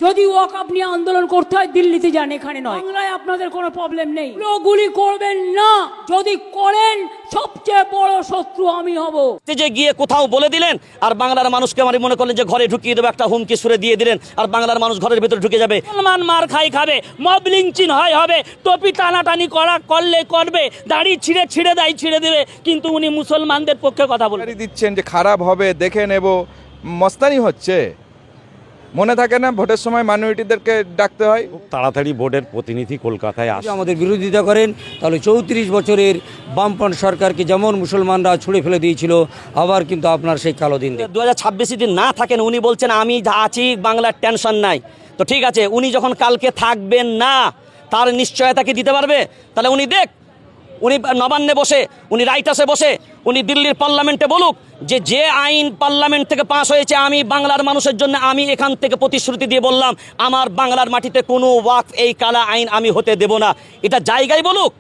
যদি ওয়াকআপ নিয়ে আন্দোলন করতে হয় দিল্লিতে যান, এখানে নয়। বাংলায় আপনাদের কোনো প্রবলেম নেই, গুলি করবেন না। যদি করেন সবচেয়ে বড় শত্রু আমি হব। যে গিয়ে কোথাও বলে দিলেন আর বাংলার মানুষকে আমার মনে করলেন যে ঘরে ঢুকিয়ে দেবে, একটা হুমকি সুরে দিয়ে দিলেন আর বাংলার মানুষ ঘরের ভিতরে ঢুকে যাবে। মুসলমান মার খাবে, মব লিঞ্চিং হবে, টপি টানাটানি করলে করবে, দাড়ি ছিঁড়ে দেবে, কিন্তু উনি মুসলমানদের পক্ষে কথা বলেন দিচ্ছেন যে খারাপ হবে দেখে নেব, মস্তানি হচ্ছে। মনে থাকে না ভোটের সময় মাইনরিটিদেরকে ডাকতে হয়। খুব তাড়াতাড়ি বোর্ডের প্রতিনিধি কলকাতায় আসে। আমাদের বিরোধিতা করেন তাহলে 34 বছরের বামপন্থ সরকারকে যেমন মুসলমানরা ছুঁড়ে ফেলে দিয়েছিল, আবার কিন্তু আপনার সেই কালো দিন 2026 দিন না থাকেন, উনি বলছেন আমি আছি, বাংলার টেনশন নাই। তো ঠিক আছে, উনি যখন কালকে থাকবেন না তার নিশ্চয়তা কি দিতে পারবে? তাহলে উনি উনি নবান্নে বসে, উনি রাইটাসে বসে, উনি দিল্লির পার্লামেন্টে বলুক যে আইন পার্লামেন্ট থেকে পাস হয়েছে, আমি বাংলার মানুষের জন্য আমি এখান থেকে প্রতিশ্রুতি দিয়ে বললাম আমার বাংলার মাটিতে কোনো ওয়াকফ এই কালা আইন আমি হতে দেব না, এটা জায়গায় বলুক।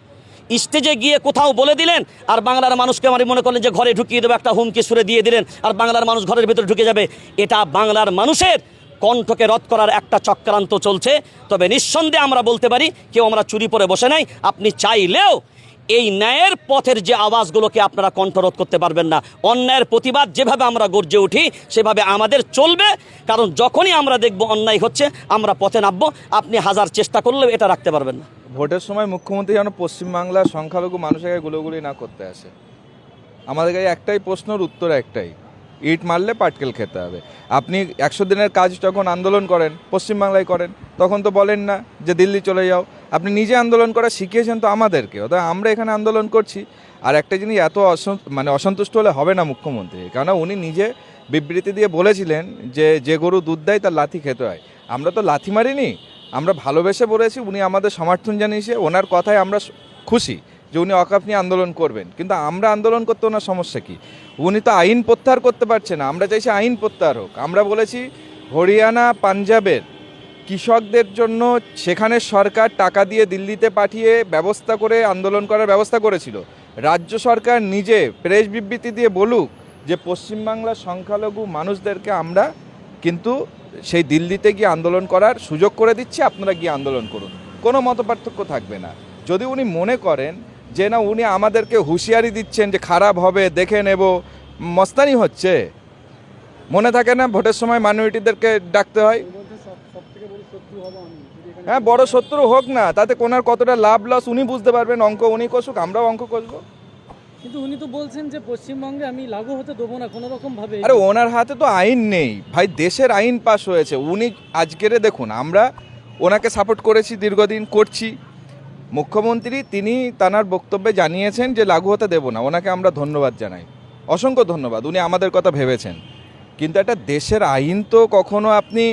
স্টেজে গিয়ে কোথাও বলে দিলেন আর বাংলার মানুষকে আমার মনে করলেন যে ঘরে ঢুকিয়ে দেবে, একটা হুমকি সুরে দিয়ে দিলেন আর বাংলার মানুষ ঘরের ভিতরে ঢুকে যাবে। এটা বাংলার মানুষের কণ্ঠকে রদ করার একটা চক্রান্ত চলছে। তবে নিঃসন্দেহে আমরা বলতে পারি কেউ আমরা চুরি পরে বসে নাই। আপনি চাইলেও এই ন্যায়ের পথের যে আওয়াজগুলোকে আপনারা কণ্ঠরোধ করতে পারবেন না। অন্যায়ের প্রতিবাদ যেভাবে আমরা গর্জে উঠি সেভাবে আমাদের চলবে, কারণ যখনই আমরা দেখব অন্যায় হচ্ছে আমরা পথে নামবো। আপনি হাজার চেষ্টা করলেও এটা রাখতে পারবেন না। ভোটের সময় মুখ্যমন্ত্রী যেন পশ্চিমবাংলার সংখ্যালঘু মানুষের গায়ে গুলোগুলি না করতে আসে। আমাদের কাছে একটাই প্রশ্নের উত্তর একটাই, ইট মারলে পাটকেল খেতে হবে। আপনি 100 দিনের কাজ যখন আন্দোলন করেন পশ্চিমবাংলায় করেন, তখন তো বলেন না যে দিল্লি চলে যাও। আপনি নিজে আন্দোলন করা শিখিয়েছেন তো আমাদেরকে, অর্থাৎ আমরা এখানে আন্দোলন করছি। আর একটা জিনিস, এত অসন্তুষ্ট হলে হবে না মুখ্যমন্ত্রী, কেননা উনি নিজে বিবৃতি দিয়ে বলেছিলেন যে গরু দুধ দেয় তার লাথি খেতে হয়। আমরা তো লাথি মারিনি, আমরা ভালোবেসে বলেছি। উনি আমাদের সমর্থন জানিয়েছে, ওনার কথায় আমরা খুশি যে উনি ওয়াকফ নিয়ে আন্দোলন করবেন। কিন্তু আমরা আন্দোলন করতে ওনার সমস্যা কি? উনি তো আইন প্রত্যাহার করতে পারছে না, আমরা চাইছি আইন প্রত্যাহার হোক। আমরা বলেছি হরিয়ানা পাঞ্জাবের কৃষকদের জন্য সেখানে সরকার টাকা দিয়ে দিল্লিতে পাঠিয়ে ব্যবস্থা করে আন্দোলন করার ব্যবস্থা করেছিল। রাজ্য সরকার নিজে প্রেস বিবৃতি দিয়ে বলুক যে পশ্চিমবাংলার সংখ্যালঘু মানুষদেরকে আমরা কিন্তু সেই দিল্লিতে গিয়ে আন্দোলন করার সুযোগ করে দিচ্ছি, আপনারা গিয়ে আন্দোলন করুন, কোনো মতপার্থক্য থাকবে না। যদি উনি মনে করেন যে না উনি আমাদেরকে হুঁশিয়ারি দিচ্ছেন যে খারাপ হবে দেখে নেব, মস্তানি হচ্ছে। মনে থাকে না ভোটের সময় মাইনরিটিদেরকে ডাকতে হয়। হ্যাঁ, বড় শত্রু হোক না, তাতে কোনার কতটা লাভ লস উনি বুঝতে পারবেন। অঙ্ক উনি কষুক, আমরাও অঙ্ক কষবো। কিন্তু উনি তো বলছেন যে পশ্চিমবঙ্গে আমি লাগু হতে দেবো না কোনো রকম ভাবে। আরে ওনার হাতে তো আইন নেই ভাই, দেশের আইন পাস হয়েছে। উনি আজকের দেখুন, আমরা ওনাকে সাপোর্ট করেছি, দীর্ঘদিন করছি। মুখ্যমন্ত্রী তিনি তার বক্তব্যে জানিয়েছেন যে লাগু হতে দেব না, ওনাকে আমরা ধন্যবাদ জানাই, অসংখ্য ধন্যবাদ। উনি আমাদের কথা ভেবেছেন। কিন্তু একটা দেশের আইন তো কখনো আপনি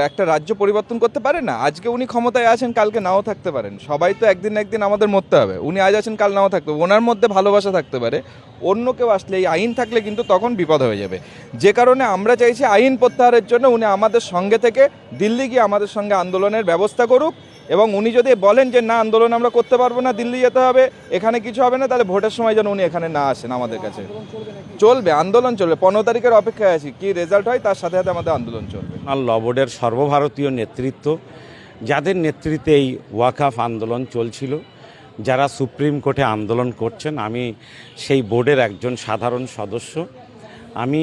একটা রাজ্য পরিবর্তন করতে পারেন না। আজকে উনি ক্ষমতায় আছেন, কালকে নাও থাকতে পারেন। সবাই তো একদিন না একদিন আমাদের মরতে হবে। উনি আজ আছেন, কাল নাও থাকতে হবে। ওনার মধ্যে ভালোবাসা থাকতে পারে, অন্য কেউ আসলে এই আইন থাকলে কিন্তু তখন বিপদ হয়ে যাবে। যে কারণে আমরা চাইছি আইন প্রত্যাহারের জন্য উনি আমাদের সঙ্গে থেকে দিল্লি গিয়ে আমাদের সঙ্গে আন্দোলনের ব্যবস্থা করুক। এবং উনি যদি বলেন যে না আন্দোলন আমরা করতে পারবো না, দিল্লি যেতে হবে, এখানে কিছু হবে না, তাহলে ভোটের সময় যেন উনি এখানে না আসেন আমাদের কাছে। চলবে, আন্দোলন চলবে। 15 তারিখের অপেক্ষায় আছি, কি রেজাল্ট হয় তার সাথে সাথে আমাদের আন্দোলন চলবে। ল বোর্ডের সর্বভারতীয় নেতৃত্ব, যাদের নেতৃত্বে এই ওয়াকফ আন্দোলন চলছিল, যারা সুপ্রিম কোর্টে আন্দোলন করছেন, আমি সেই বোর্ডের একজন সাধারণ সদস্য। আমি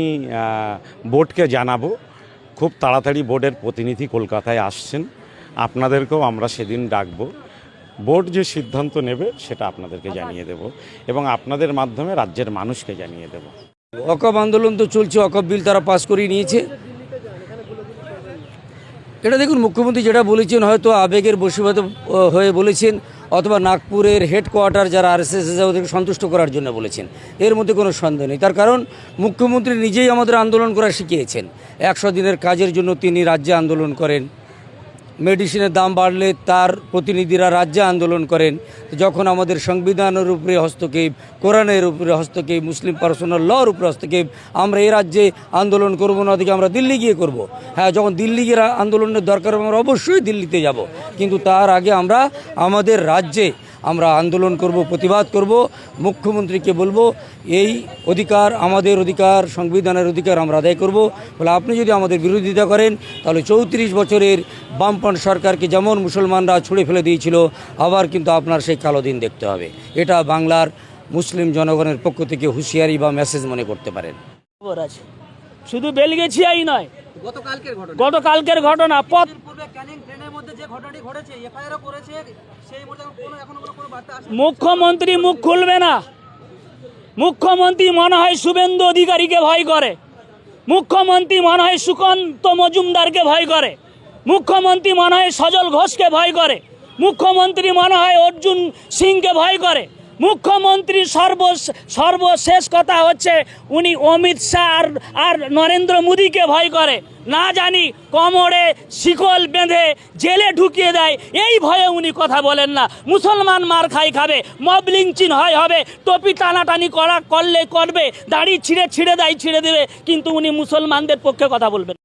বোর্ডকে জানাবো খুব তাড়াতাড়ি বোর্ডের প্রতিনিধি কলকাতায় আসছেন, আপনাদেরকেও আমরা সেদিন ডাকবো। বোর্ড যে সিদ্ধান্ত নেবে সেটা আপনাদেরকে জানিয়ে দেব এবং আপনাদের মাধ্যমে রাজ্যের মানুষকে জানিয়ে দেব। ওয়াকফ আন্দোলন তো চলছে, ওয়াকফ বিল তারা পাস করিয়ে নিয়েছে। এটা দেখুন, মুখ্যমন্ত্রী যেটা বলেছেন হয়তো আবেগের বশীভূত হয়ে বলেছেন, অথবা নাগপুরের হেডকোয়ার্টার যারা আরএসএস ওদেরকে সন্তুষ্ট করার জন্য বলেছেন। এর মধ্যে কোনো সন্দেহ নেই। তার কারণ মুখ্যমন্ত্রী নিজেই আমাদের আন্দোলন করা শিখিয়েছেন। 100 দিনের কাজের জন্য তিনি রাজ্যে আন্দোলন করেন। মেডিসিনের দাম বাড়লে তার প্রতিনিধিরা রাজ্যে আন্দোলন করেন। যখন আমাদের সংবিধানের উপরে হস্তক্ষেপ, কোরআনের উপরে হস্তক্ষেপ, মুসলিম পার্সোনাল লর উপরে হস্তক্ষেপ, আমরা এই রাজ্যে আন্দোলন করব না, ওদিকে আমরা দিল্লি গিয়ে করব। হ্যাঁ, যখন দিল্লি গিয়ে আন্দোলনের দরকার হবে আমরা অবশ্যই দিল্লিতে যাব, কিন্তু তার আগে আমরা আমাদের রাজ্যে আমরা আন্দোলন করব, প্রতিবাদ করব। মুখ্যমন্ত্রীকে বলবো এই অধিকার আমাদের অধিকার, সংবিধানের অধিকার আমরা আদায় করব। বলে আপনি যদি আমাদের বিরোধিতা করেন তাহলে 34 বছরের বামপন্থী সরকারকে যেমন মুসলমানরা ছুঁড়ে ফেলে দিয়েছিল, আবার কিন্তু আপনার সেই কালো দিন দেখতে হবে। এটা বাংলার মুসলিম জনগণের পক্ষ থেকে হুঁশিয়ারি বা মেসেজ মনে করতে পারেন। খবর আছে, শুধু বেলগেছিয়াই নয়, গতকালকের ঘটনা মুখ্যমন্ত্রী মুখ খুলবে না। মুখ্যমন্ত্রী মনে হয় শুভেন্দু অধিকারীকে ভয় করে, মুখ্যমন্ত্রী মনে হয় সুকান্ত মজুমদারকে ভয় করে, মুখ্যমন্ত্রী মনে হয় সজল ঘোষকে ভয় করে, মুখ্যমন্ত্রী মনে হয় অর্জুন সিংকে ভয় করে। মুখ্যমন্ত্রী সর্বশেষ কথা হচ্ছে উনি অমিত শাহ আর নরেন্দ্র মোদীকে ভয় করে। না জানি কোমরে শিকল বেঁধে জেলে ঢুকিয়ে দেয়, এই ভয়ে উনি কথা বলেন না। মুসলমান মার খাবে, মব লিঞ্চিং হবে, টপি টানাটানি করলে করবে, দাড়ি ছিঁড়ে দেয় ছিঁড়ে দেবে, কিন্তু উনি মুসলমানদের পক্ষে কথা বলবেন।